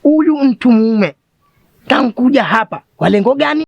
huyu mtu mume tankuja hapa kwa lengo gani?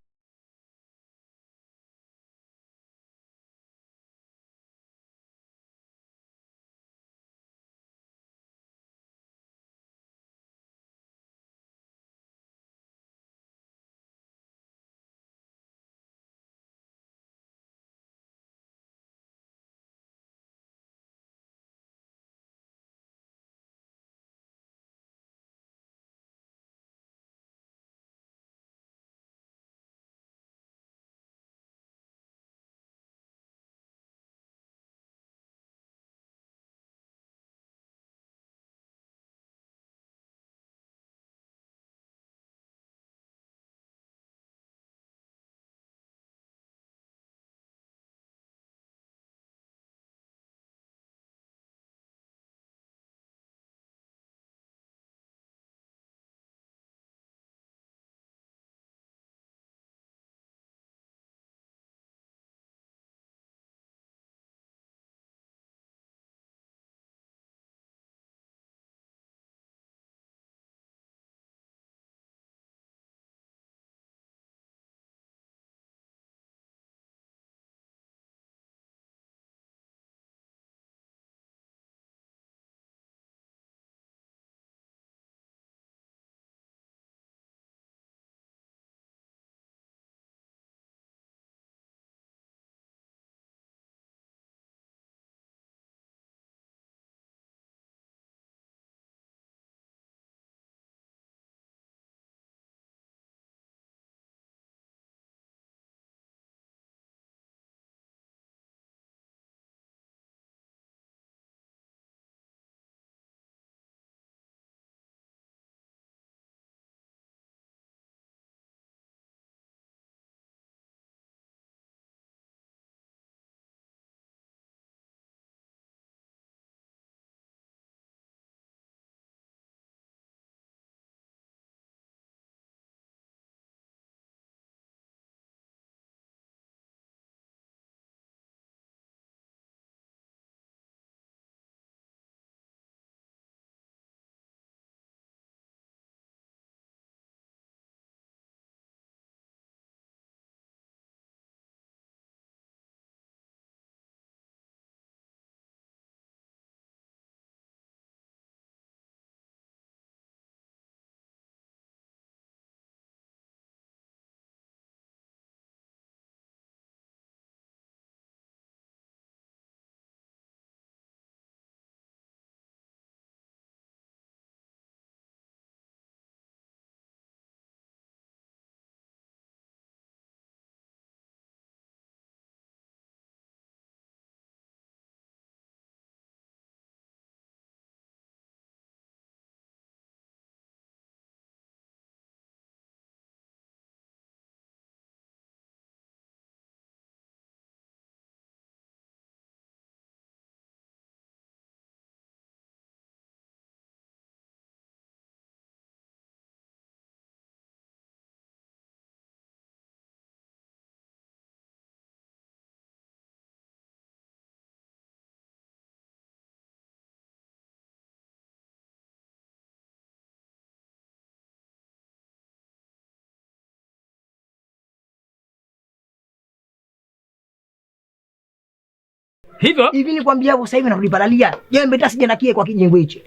Hivyo hivi nikwambia hapo sasa hivi narudi palalia. Jembe hata sija nakie kwa kijengo hichi.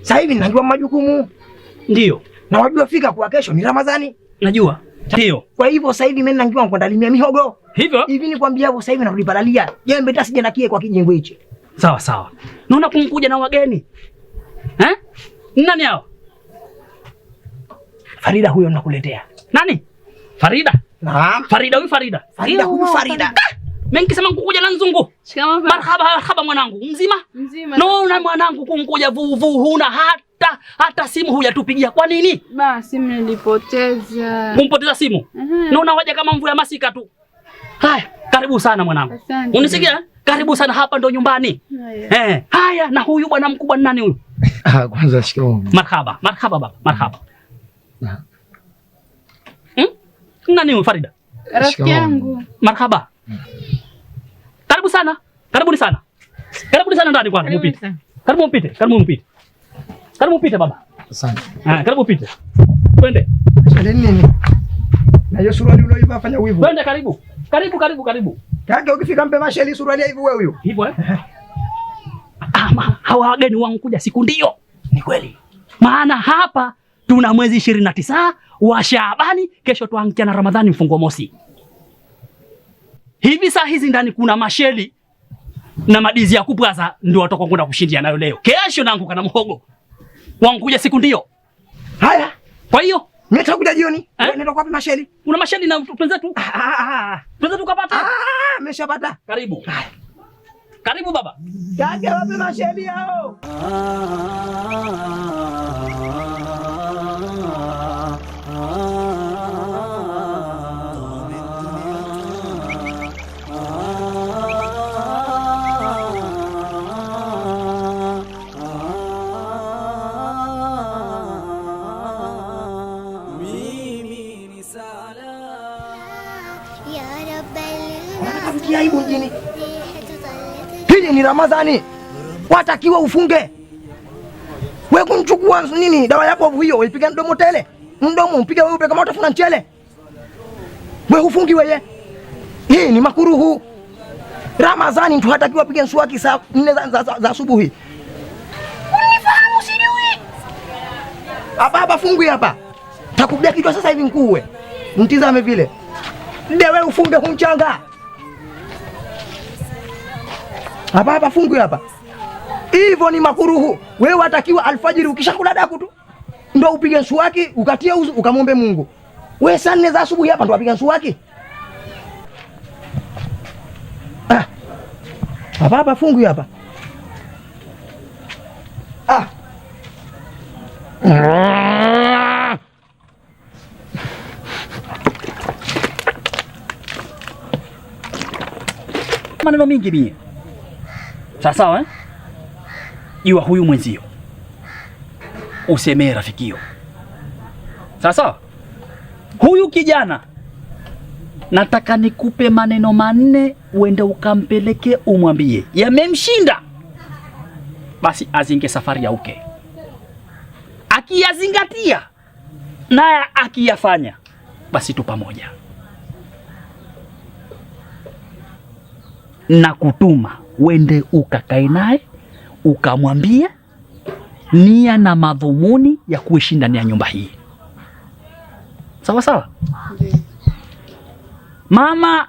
Sasa hivi ninajua majukumu. Ndio. Na wajua fika kwa kesho ni Ramadhani. Najua. Ndio. Kwa hivyo sasa hivi mimi ninajua kuandalimia mihogo. Hivyo hivi nikwambia hapo sasa hivi narudi palalia. Jembe hata sija nakie kwa kijengo hichi. Sawa sawa. Naona kumkuja na wageni. Nani hao? Farida huyo nakuletea. Nani? Farida? Naam. Farida huyu Farida. Farida huyu Farida. Mimi nikisema kukuja na nzungu. Shikamoo. Marhaba mwanangu. Mzima? Mzima. Naona mwanangu kumkuja vuvu huna hata simu hujatupigia. Kwa nini? Ba, simu nilipoteza. Kumpoteza simu? Naona waje kama mvua ya masika tu. Haya, karibu sana mwanangu. Unisikia? Karibu sana, hapa ndo nyumbani. Haya, na huyu bwana mkubwa ni nani huyu? Kwanza shikamoo. Marhaba baba, marhaba. Nani huyu Farida? Rafiki yangu. Marhaba. Karibu sana. Karibuni sana. Karibuni sana ndani kwanza mpite. Karibu mpite baba. Asante. Karibu pite. Twende. Shale nini? Na hiyo suruali uloiva fanya wivu. Twende karibu. Karibu. Kaka ukifika mpe masheli suruali hivi wewe huyo. Hivyo hawa wageni wangu kuja siku ndio. Ni kweli. Maana hapa tuna mwezi 29 wa Shaabani, kesho tuankia na Ramadhani mfungo mosi. Hivi saa hizi ndani kuna masheli na madizi ya kupwaza ndio watoka kwenda kushindia nayo leo. Kesho naanguka na mhogo. Wangu kuja siku ndio. Haya. Kwa hiyo nitakuja jioni. Nenda kwa masheli. Kuna masheli na twenzetu. Twenzetu kapata. Ameshapata. Karibu. Karibu baba. Kaka wapi masheli hao? Aibu mjini. Hili ni Ramadhani. Watakiwa ufunge. Wewe kumchukua nini dawa yako hiyo uipige mdomo tele. Mdomo upige wewe kama utafuna mchele. Wewe ufungi wewe. Hii ni makuruhu. Ramadhani mtu hatakiwa pige mswaki saa 4 za asubuhi. Unifahamu sijui. Hapa fungwi hapa. Takupiga kichwa sasa hivi mkuwe. Mtizame vile. Ndio wewe ufunge kumchanga. Hapa fungwi hapa. Hivyo ni makuruhu. Wewe watakiwa alfajiri ukishakula daku tu ndio upige mswaki, ukatie uzu, ukamwombe Mungu. Wewe saa 4 za asubuhi hapa ndio upiga mswaki? Hapa fungwi hapa. Maneno mingi mie. Sawa Jua huyu mwenzio. Usemee rafikio. Sawa? Huyu kijana nataka nikupe maneno 4 uende ukampeleke umwambie. Yamemshinda. Basi azinge safari ya uke. Akiyazingatia naye akiyafanya basi tu pamoja. Na kutuma uende ukakae naye ukamwambie nia na madhumuni ya kuishi ndani ya nyumba hii. Sawa? Mama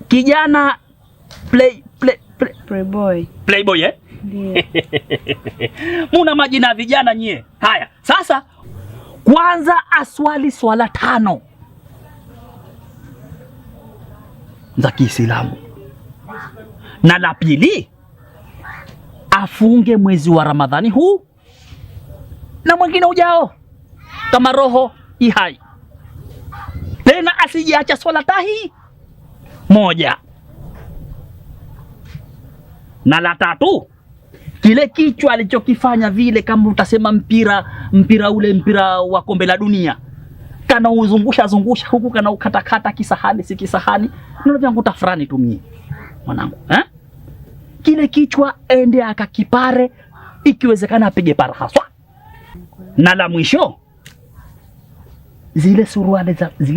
kijana Playboy Ndiyo. Muna majina ya vijana nyie. Haya, sasa kwanza aswali swala 5 za Kiislamu. Na la pili afunge mwezi wa Ramadhani huu na mwingine ujao kama roho ihai. Tena asijiacha swala tahi 1. Na la 3 kile kichwa alichokifanya vile, kama utasema mpira wa kombe la dunia, kana uzungusha huku kana ukatakata kisahani si kisahani, ndio vyangu tafrani tumie mwanangu kile kichwa ende akakipare, ikiwezekana apige para haswa. Na la mwisho zile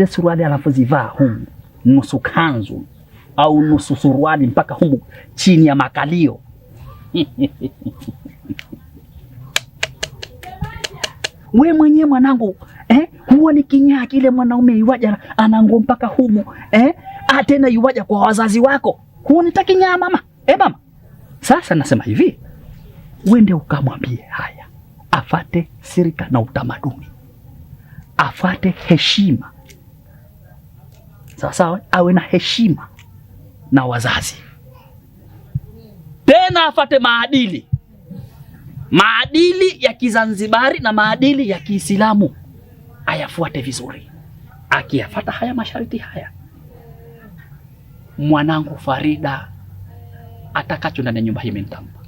suruali anapozivaa humu nusu kanzu au nusu suruali mpaka humu chini ya makalio we mwenyewe mwanangu huwa ni kinyaa kile mwanaume iwaja anango mpaka humu tena iwaja kwa wazazi wako, huwa nitakinyaa mama mama. Sasa nasema hivi, uende ukamwambie haya, afate sirika na utamaduni, afate heshima. Sawa, awe na heshima na wazazi, tena afate maadili ya Kizanzibari na maadili ya Kiislamu, ayafuate vizuri. Akiyafata haya masharti haya, mwanangu Farida atakacho ndani ya nyumba hii nitampa,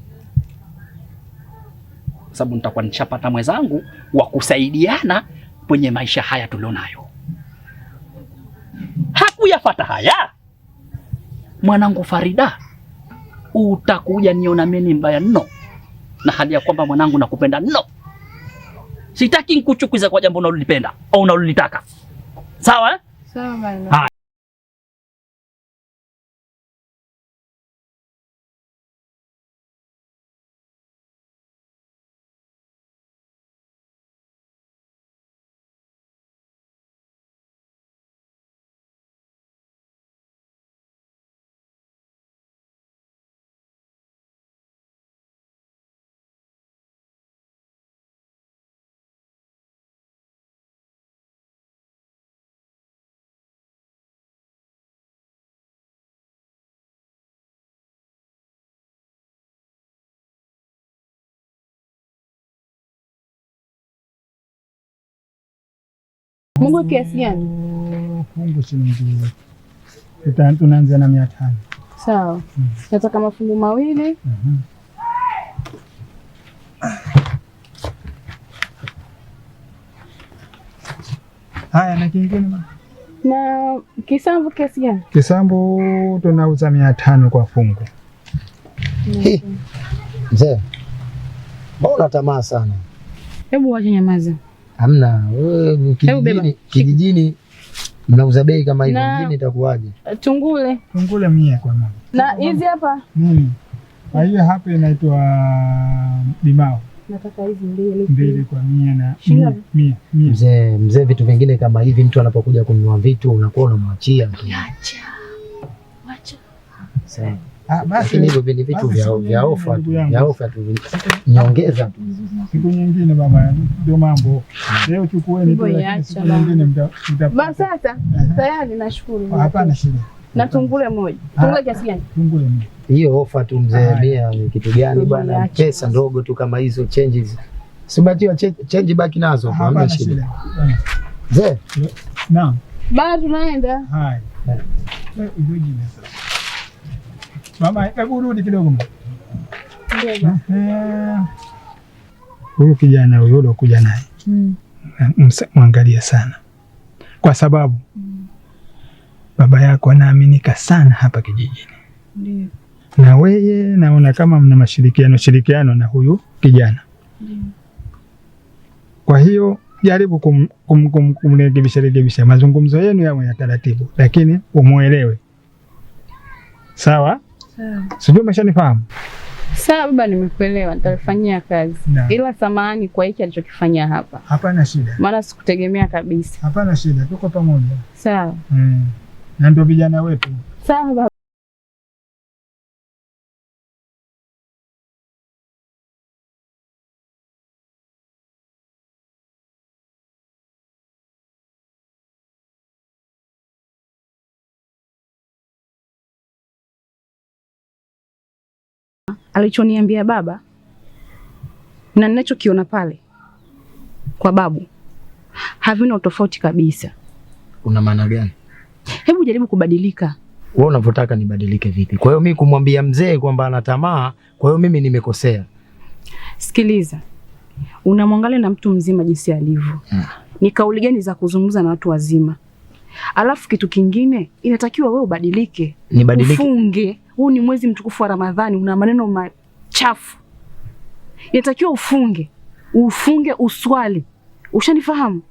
sababu nitakuwa nishapata mwenzangu wa kusaidiana kwenye maisha haya tulionayo. Hakuyafata haya, mwanangu Farida, utakuja niona mimi mbaya mno, na hali ya kwamba mwanangu nakupenda mno. Sitaki nikuchukiza kwa jambo unalolipenda au unalolitaka. Sawa eh? Sawa baba. Mungu kiasi gani? Fungu shilingi tunaanzia na 500. Sawa. Nataka mafungu mawili. Haya, na kingine mama. Na kisamvu kiasi gani? Kisamvu tunauza 500 kwa fungu. Mzee, mbona tamaa sana? Hebu wacha nyamaza. Hamna, wewe kijijini mnauza bei kama hiyo, mjini itakuwaje? Tungule 100 kwa mama. na hizi hapa Nini? Hiyo hapa inaitwa limao. nataka hizi mbili. 2 kwa 100 na 100. Mzee, vitu vingine kama hivi mtu anapokuja kununua vitu unakuwa unamwachia tu. Wacha. Sawa. Basi hivyo ni vitu vya ofa tu. Nyongeza tu. Siku nyingine baba, ndio mambo. Leo chukueni tu, siku nyingine mta. Basi sasa tayari nashukuru. Hapana shida. Na tungule moja. Tungule kiasi gani? Tungule moja. Hiyo ofa tu mzee, mia ni kitu gani bwana? Pesa ndogo tu kama hizo changes. Sibatiwa change baki nazo, hamna shida. Mzee. Naam. Bado tunaenda. Hai. Ndio jina sasa. Mama, hebu rudi kidogo mama. Ndio. Huyu kijana huyo uliokuja naye. Mwangalie sana. Kwa sababu baba yako anaaminika sana hapa kijijini. Ndio. Na wewe naona kama mna mashirikiano na huyu kijana. Ndio. Kwa hiyo jaribu kumrekebisha mazungumzo yenu yawe ya taratibu, lakini umuelewe. Sawa? Sawa. Sijui umeshanifahamu? Sawa baba, nimekuelewa, nitalifanyia kazi. Ila samahani kwa hiki alichokifanya hapa. Hapana shida. Maana sikutegemea kabisa. Hapana shida, tuko pamoja. Sawa. Na ndio vijana wetu. Sawa baba. Alichoniambia baba na ninachokiona pale kwa babu havina utofauti kabisa. Una maana gani? Hebu jaribu kubadilika. Wewe unavyotaka nibadilike vipi? Kwa hiyo mimi kumwambia mzee kwamba ana tamaa, kwa hiyo mimi nimekosea? Sikiliza, unamwangalia na mtu mzima jinsi alivyo. Ni kauli gani za kuzungumza na watu wazima? Alafu kitu kingine, inatakiwa wewe ubadilike. Nibadilike? Ufunge. Huu ni mwezi mtukufu wa Ramadhani, una maneno machafu. Inatakiwa ufunge uswali. Ushanifahamu?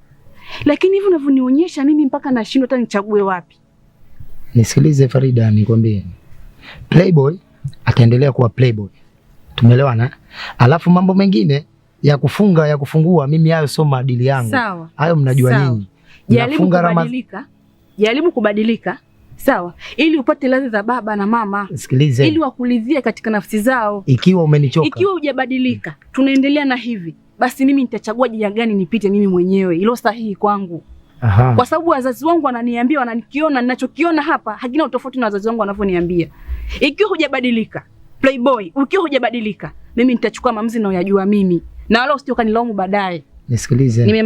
Lakini hivi unavyonionyesha mimi mpaka nashindwa hata nichague wapi. Nisikilize Farida, nikwambie. Playboy ataendelea kuwa playboy. Tumeelewana? Alafu mambo mengine ya kufunga ya kufungua, mimi hayo sio maadili yangu. Sawa. Hayo mnajua nyinyi. Jaribu kubadilika. Sawa, ili upate ladha za baba na mama. Sikilize. Ili wakulidhie katika nafsi zao. Ikiwa umenichoka. Ikiwa hujabadilika, tunaendelea na hivi. Basi mimi nitachagua njia gani nipite mimi mwenyewe, ilo sahihi kwangu. Aha. Kwa sababu wazazi wangu wananiambia, wananikiona, ninachokiona hapa hakina utofauti na wazazi wangu wanavyoniambia. Ikiwa hujabadilika, playboy, ukiwa hujabadilika, mimi nitachukua maamuzi na uyajua mimi. Na wala usije ukanilaumu baadaye. Nisikilize.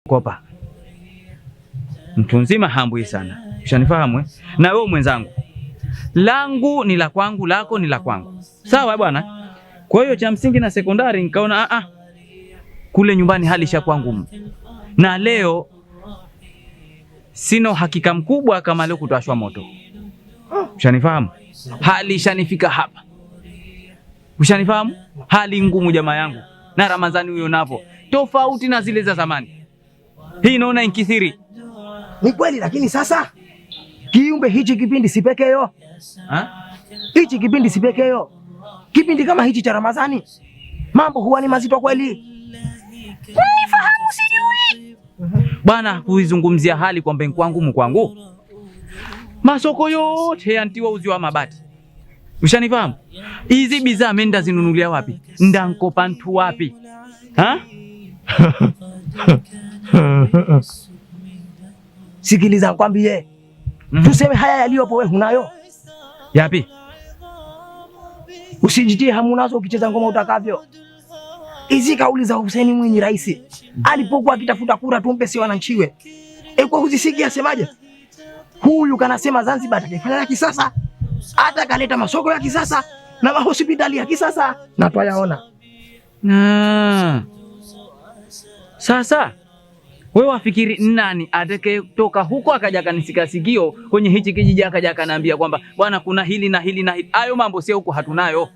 Kopa. Mtu nzima hambui sana. Ushanifahamu? Na wewe mwenzangu. Langu ni la kwangu, lako ni la kwangu. Sawa bwana? Kwa hiyo cha msingi na sekondari nikaona kule nyumbani hali ishakuwa ngumu. Na leo sina hakika mkubwa kama leo kutashwa moto. Ushanifahamu? Hali ishanifika hapa. Ushanifahamu? Hali ngumu jamaa yangu. Na Ramadhani huyo napo tofauti na zile za zamani. Hii naona inkithiri. Ni kweli, lakini sasa kiumbe hichi kipindi si pekeyo. Hichi kipindi si pekeyo. Kipindi kama hichi cha Ramadhani mambo huwa ni mazito kweli. Unifahamu sijui. Bwana, kuizungumzia hali kwamba kwangu mkwangu. Masoko yote yantiwa uzi wa mabati. Ushanifahamu? Hizi bidhaa menda zinunulia wapi? Ndankopa ntu wapi? Sikiliza nikwambie. Tuseme haya yaliyopo wewe hunayo. Yapi? Usijitie hamu nazo ukicheza ngoma utakavyo. Hizi kauli za Hussein Mwinyi rais alipokuwa akitafuta kura tumpe si wananchiwe. Kwa kuzisikia asemaje? Huyu kanasema Zanzibar atakifanya ya kisasa. Hata kaleta masoko ya kisasa na mahospitali ya kisasa na twayaona. Sasa wewe wafikiri nani atake toka huko akaja kanisika sikio kwenye hichi kijiji akaja kanaambia kwamba bwana kuna hili na hili na hili. Hayo mambo sio huko hatunayo.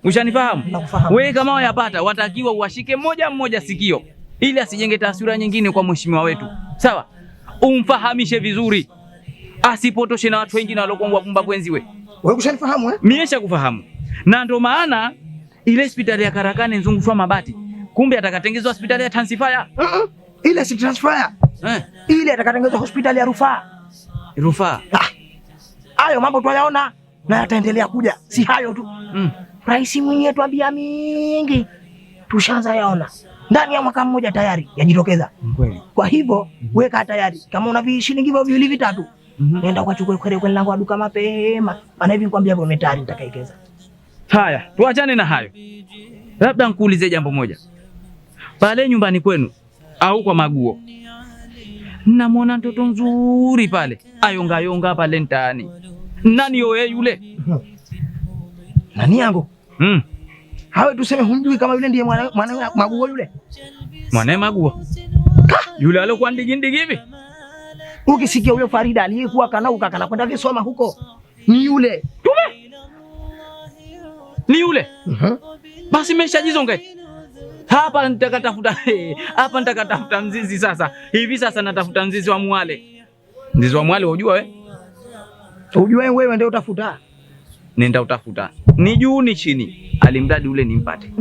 Ushanifahamu? Wewe kama wayapata watakiwa uwashike mmoja mmoja sikio ili asijenge taswira nyingine kwa mheshimiwa wetu. Sawa? Umfahamishe vizuri. Asipotoshe na watu wengine waliokuwa pumba wenziwe. Wewe kushanifahamu Mimi kufahamu. Na ndo maana ile hospitali ya Karakane nzungushwa mabati. Kumbe atakatengezwa hospitali ya Transfire. Ile si Transfire. Ile atakatengezwa hospitali ya Rufaa. Rufaa. Hayo mambo twayaona na yataendelea kuja. Si hayo tu. Rais Mwinyi atuambia mingi. Tushaanza yaona. Ndani ya mwaka mmoja tayari yajitokeza. Kweli. Kwa hivyo weka tayari. Kama una shilingi hivyo viwili vitatu, nenda ukachukue kwenye lango la duka mapema. Maana hivi nikwambia hapo umetari nitakaikeza. Haya, tuachane na hayo. Labda nikuulize jambo moja. Pale nyumbani kwenu au kwa Maguo. Namwona mtoto nzuri pale. Ayonga pale ndani. Nani yule? Nani yangu? Hawe tuseme humjui kama yule ndiye mwana Maguo yule. Mwana Maguo. Yule alokuwa ndigi hivi. Ukisikia huyo Farida aliyekuwa kana kwenda visoma huko. Ni yule. Tume. Ni yule. Basi nimeshajizonga. Hapa nitakatafuta mzizi sasa. Hivi sasa natafuta mzizi wa Mwale. Mzizi wa Mwale unajua wewe? Unajua wewe ndio utafuta. Nenda utafuta. Ni juu ni chini. Alimradi ule nimpate.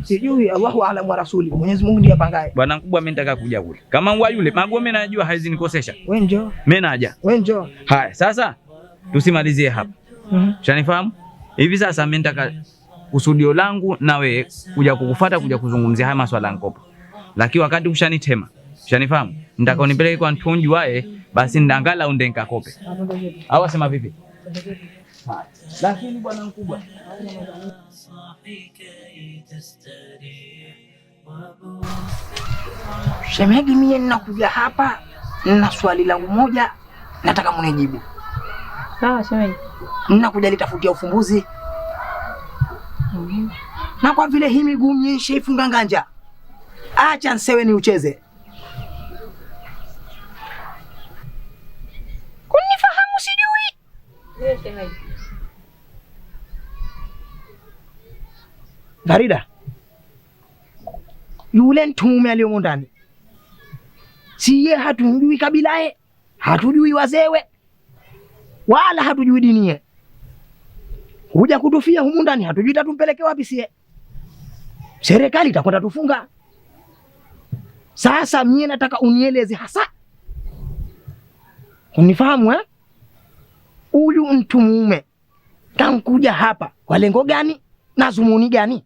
Sijui Allahu a'lam wa rasuli. Mwenyezi Mungu ndiye apangaye. Bwana mkubwa mimi nataka kuja kule. Kama ngwa yule Maguo mimi najua haizi nikosesha. Wewe njoo. Mimi naja. Wewe njoo. Haya, sasa tusimalizie hapa. Ushanifahamu? Hivi sasa mimi nataka kusudio langu na wewe kuja kukufuata kuja kuzungumzia haya masuala ya mkopo. Lakini wakati ushanitema. Ushanifahamu? Nataka unipeleke kwa mtunji wae basi ndangala undenka kope. Au sema vipi? Lakini bwana mkubwa Shemegi, mimi ninakuja hapa na swali langu moja nataka mnijibu. Sawa shemegi. Ninakuja litafutia ufumbuzi. Na kwa vile hii miguu myeshe ifunga nganja. Acha nsewe ni ucheze. Kunifahamu sijui. Ndio shemegi. Farida. Yule mtume aliyomo ndani. Siye hatujui kabilae, hatujui wazewe, wala hatujui dinie. Kuja kutufia humu ndani hatujui tatumpeleke wapi sie. Serikali itakwenda tufunga. Sasa mimi nataka unieleze hasa. Unifahamu Huyu mtu mume tankuja hapa kwa lengo gani na zumuni gani?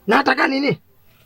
Nataka nini?